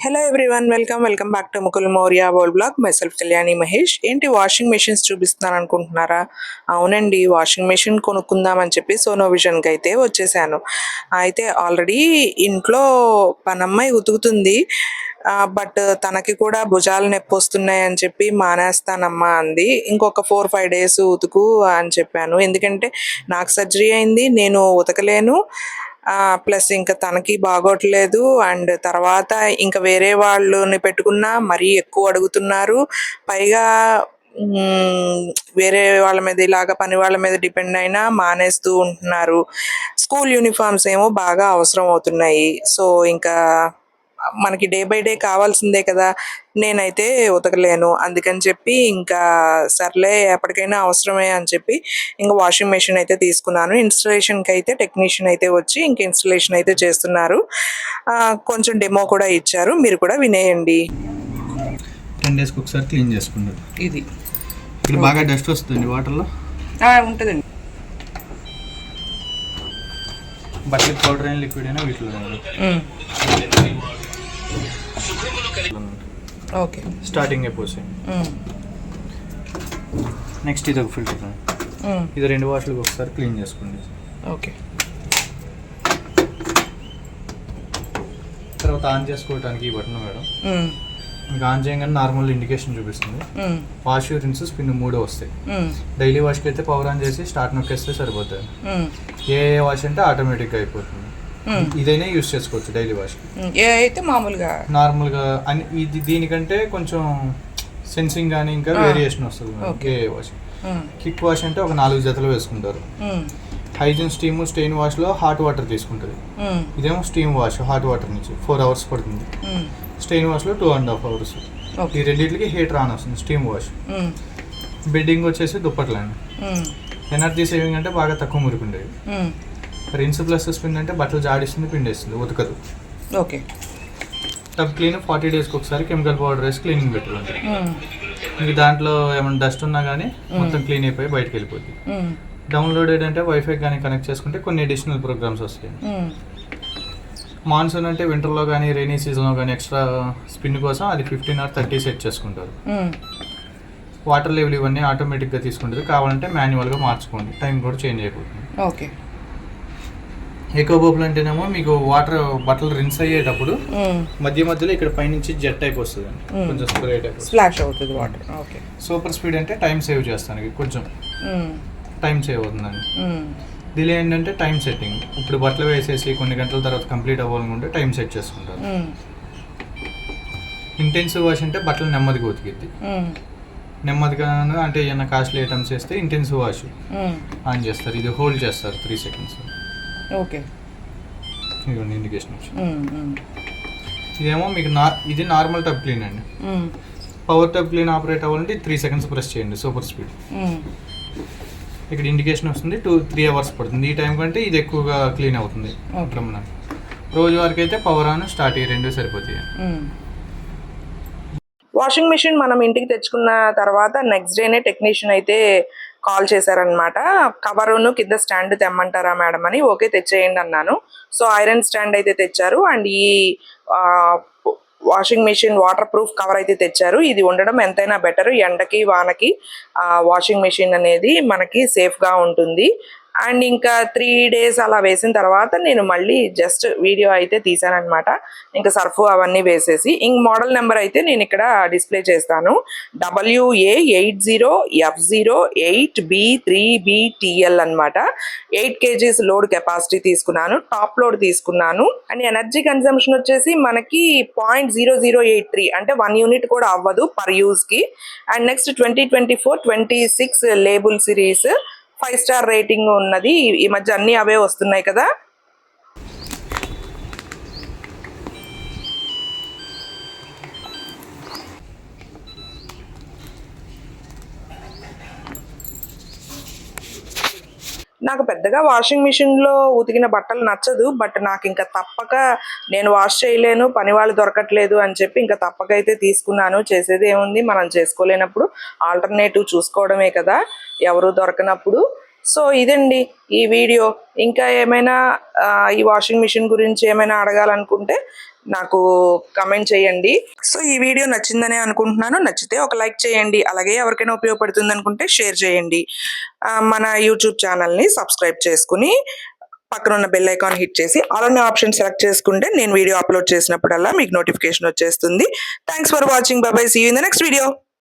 Hello everyone, welcome back to Mukul Maurya world blog. Myself Kalyani Mahesh. ఏంటి washing machines చూపిస్తున్నాను అనుకుంటున్నారా? అవునండి, వాషింగ్ మెషిన్ కొనుక్కుందామని చెప్పి సోనో విజన్కి అయితే వచ్చేసాను. అయితే ఆల్రెడీ ఇంట్లో పనమ్మాయి ఉతుకుతుంది, బట్ తనకి కూడా భుజాలు నొప్పి వస్తున్నాయి అని చెప్పి మానేస్తానమ్మా అంది. ఇంకొక 4-5 డేస్ ఉతుకు అని చెప్పాను, ఎందుకంటే నాకు సర్జరీ అయింది, నేను ఉతకలేను. ప్లస్ ఇంకా తనకి బాగోట్లేదు. అండ్ తర్వాత ఇంకా వేరే వాళ్ళని పెట్టుకున్నా మరీ ఎక్కువ అడుగుతున్నారు. పైగా వేరే వాళ్ళ మీద ఇలాగ పని వాళ్ళ మీద డిపెండ్ అయినా మానేస్తూ ఉంటున్నారు. స్కూల్ యూనిఫామ్స్ ఏమో బాగా అవసరం అవుతున్నాయి. సో ఇంకా మనకి డే బై డే కావాల్సిందే కదా, నేనైతే ఉతకలేను. అందుకని చెప్పి ఇంకా సర్లే ఎప్పటికైనా అవసరమే అని చెప్పి ఇంకా వాషింగ్ మెషిన్ అయితే తీసుకున్నాను. ఇన్స్టలేషన్కి అయితే టెక్నీషియన్ అయితే వచ్చి ఇంక ఇన్స్టలేషన్ అయితే చేస్తున్నారు. కొంచెం డెమో కూడా ఇచ్చారు, మీరు కూడా వినేయండి. 10 డేస్కి ఒకసారి క్లీన్ చేసుకోండి. ఇది ఇక్కడ బాగా డస్ట్ వస్తుంది వాటర్లో ఉంటుందండి. బట్టలు పౌడర్ అయినా లిక్విడ్ అయినా వీటిలో ఓకే, స్టార్టింగ్ అయిపోతాయి. నెక్స్ట్ ఇది ఒక ఫిల్టర్, ఇది 2 వాష్లకు ఒకసారి క్లీన్ చేసుకోండి. ఓకే, తర్వాత ఆన్ చేసుకోవడానికి ఈ బటన్ మేడం, మీకు ఆన్ చేయగానే నార్మల్ ఇండికేషన్ చూపిస్తుంది. వాష్ రిన్స్ స్పిన్ 3 వస్తాయి. డైలీ వాష్కి అయితే పవర్ ఆన్ చేసి స్టార్ట్ నొక్కేస్తే సరిపోతుంది. ఏ వాష్ అంటే ఆటోమేటిక్గా అయిపోతుంది. ఇదైనా యూస్ చేసుకోవచ్చు డైలీ వాష్. ఏ అయితే నార్మల్గా ఇది దీనికంటే కొంచెం సెన్సింగ్ కానీ ఇంకా వేరియేషన్ వస్తుంది. ఏ వాష్ కిక్ వాష్ అంటే ఒక 4 జతలు వేసుకుంటారు. హైజీన్ స్టీమ్ స్టెయిన్ వాష్లో హాట్ వాటర్ తీసుకుంటుంది. ఇదేమో స్టీమ్ వాష్ హాట్ వాటర్ నుంచి 4 hours పడుతుంది. స్టెయిన్ వాష్లో 2.5 hours. ఈ రెండింటికి హీటర్ ఆన్ వస్తుంది. Steam wash. బెడ్డింగ్ వచ్చేసి దుప్పట్లండి. ఎనర్జీ సేవింగ్ అంటే బాగా తక్కువ మురికుండేది. రిన్స్ ప్లస్ స్పిన్ అంటే బట్టలు జాడిస్తుంది, పిండేస్తుంది, ఉతకదు. ఓకే. టబ్ క్లీన్ 40 డేస్కి ఒకసారి కెమికల్ పౌడర్ వేసి క్లీనింగ్ పెట్టాలంటే మీకు దాంట్లో ఏమైనా డస్ట్ ఉన్నా కానీ మొత్తం క్లీన్ అయిపోయి బయటకు వెళ్ళిపోద్ది. డౌన్లోడెడ్ అంటే వైఫై కానీ కనెక్ట్ చేసుకుంటే కొన్ని అడిషనల్ ప్రోగ్రామ్స్ వస్తాయి. మాన్సూన్ అంటే వింటర్లో కానీ రైనీ సీజన్లో కానీ ఎక్స్ట్రా స్పిన్ కోసం అది 15 or 30 సెట్ చేసుకుంటారు. వాటర్ లెవెల్ ఇవన్నీ ఆటోమేటిక్గా తీసుకుంటుంది. కావాలంటే మాన్యువల్గా మార్చుకోండి, టైం కూడా చేంజ్ అయిపోతుంది. ఓకే. ఎకో బబుల్ అంటేనేమో మీకు వాటర్ బట్టలు రిన్స్ అయ్యేటప్పుడు మధ్య మధ్యలో ఇక్కడ పైనుంచి జెట్ టైప్ వస్తుంది, కొంచెం స్ప్రే టైప్ స్ప్లాష్ అవుతుంది వాటర్. ఓకే. సూపర్ స్పీడ్ అంటే టైం సేవ్ చేస్తాను, కొంచెం టైం సేవ్ అవుతుందండి. డిలే ఏంటంటే టైం సెట్టింగ్. ఇప్పుడు బట్టలు వేసేసి కొన్ని గంటల తర్వాత కంప్లీట్ అవ్వాలనుకుంటే టైం సెట్ చేసుకుంటారు. ఇంటెన్సివ్ వాష్ అంటే బట్టలు నెమ్మదిగా ఉతికిద్ది. నెమ్మదిగా అంటే ఏమైనా కాస్ట్లీ ఐటమ్స్ వేస్తే ఇంటెన్సివ్ వాష్ ఆన్ చేస్తారు. ఇది హోల్డ్ చేస్తారు 3 seconds. ఓకే. ఇదిగోండి ఇండికేషన్ వచ్చి. ఇదేమో మీకు ఇది నార్మల్ టబ్ క్లీన్ అండి. పవర్ టబ్ క్లీన్ ఆపరేట్ అవ్వాలంటే 3 seconds ప్రెస్ చేయండి, సూపర్ స్పీడ్. ఇక్కడ ఇండికేషన్ వస్తుంది 2-3 hours పడుతుంది. ఈ టైం కంటే ఇది ఎక్కువగా క్లీన్ అవుతుంది. రోజు వరకు అయితే పవర్ ఆన్ స్టార్ట్ 2 సరిపోతాయి. వాషింగ్ మిషన్ మనం ఇంటికి తెచ్చుకున్న తర్వాత నెక్స్ట్ డేనే టెక్నీషియన్ అయితే కాల్ చేశారనమాట. కవరును కింద స్టాండ్ తెమ్మంటారా మేడం అని. ఓకే తెచ్చేయండి అన్నాను. సో ఐరన్ స్టాండ్ అయితే తెచ్చారు. అండ్ ఈ washing machine waterproof cover అయితే తెచ్చారు. ఇది ఉండడం ఎంతైనా బెటర్. ఎండకి వానకి వాషింగ్ మిషన్ అనేది మనకి సేఫ్గా ఉంటుంది. అండ్ ఇంకా 3 days అలా వేసిన తర్వాత నేను మళ్ళీ జస్ట్ వీడియో అయితే తీసానమాట. ఇంకా సర్ఫ్ అవన్నీ వేసేసి ఇంక మోడల్ నెంబర్ అయితే నేను ఇక్కడ డిస్ప్లే చేస్తాను. WA80F08B3BTL అనమాట. 8 kgs లోడ్ కెపాసిటీ తీసుకున్నాను. టాప్ లోడ్ తీసుకున్నాను. అండ్ ఎనర్జీ కన్సంప్షన్ వచ్చేసి మనకి 0.0083 అంటే 1 unit కూడా అవ్వదు పర్ యూజ్కి. And next 2024-26 label series 5 star rating ఉన్నది. ఈ మధ్య అన్ని అవే వస్తున్నాయి కదా. నాకు పెద్దగా వాషింగ్ మిషన్లో ఉతికిన బట్టలు నచ్చదు. బట్ నాకు ఇంకా తప్పక నేను వాష్ చేయలేను, పని వాళ్ళు దొరకట్లేదు అని చెప్పి ఇంకా తప్పక అయితే తీసుకున్నాను. చేసేది ఏముంది, మనం చేసుకోలేనప్పుడు ఆల్టర్నేటివ్ చూసుకోవడమే కదా, ఎవరు దొరకనప్పుడు. సో ఇదండి ఈ వీడియో. ఇంకా ఏమైనా ఈ వాషింగ్ మిషన్ గురించి ఏమైనా అడగాలనుకుంటే నాకు కమెంట్ చేయండి. సో ఈ వీడియో నచ్చిందనే అనుకుంటున్నాను. నచ్చితే ఒక లైక్ చేయండి. అలాగే ఎవరికైనా ఉపయోగపడుతుంది అనుకుంటే షేర్ చేయండి. మన యూట్యూబ్ ఛానల్ని సబ్స్క్రైబ్ చేసుకుని పక్కన ఉన్న బెల్ ఐకాన్ హిట్ చేసి ఆల్ అనే ఆప్షన్ సెలెక్ట్ చేసుకుంటే నేను వీడియో అప్లోడ్ చేసినప్పుడల్లా మీకు నోటిఫికేషన్ వచ్చేస్తుంది. Thanks for watching. Bye bye. See you in the next video.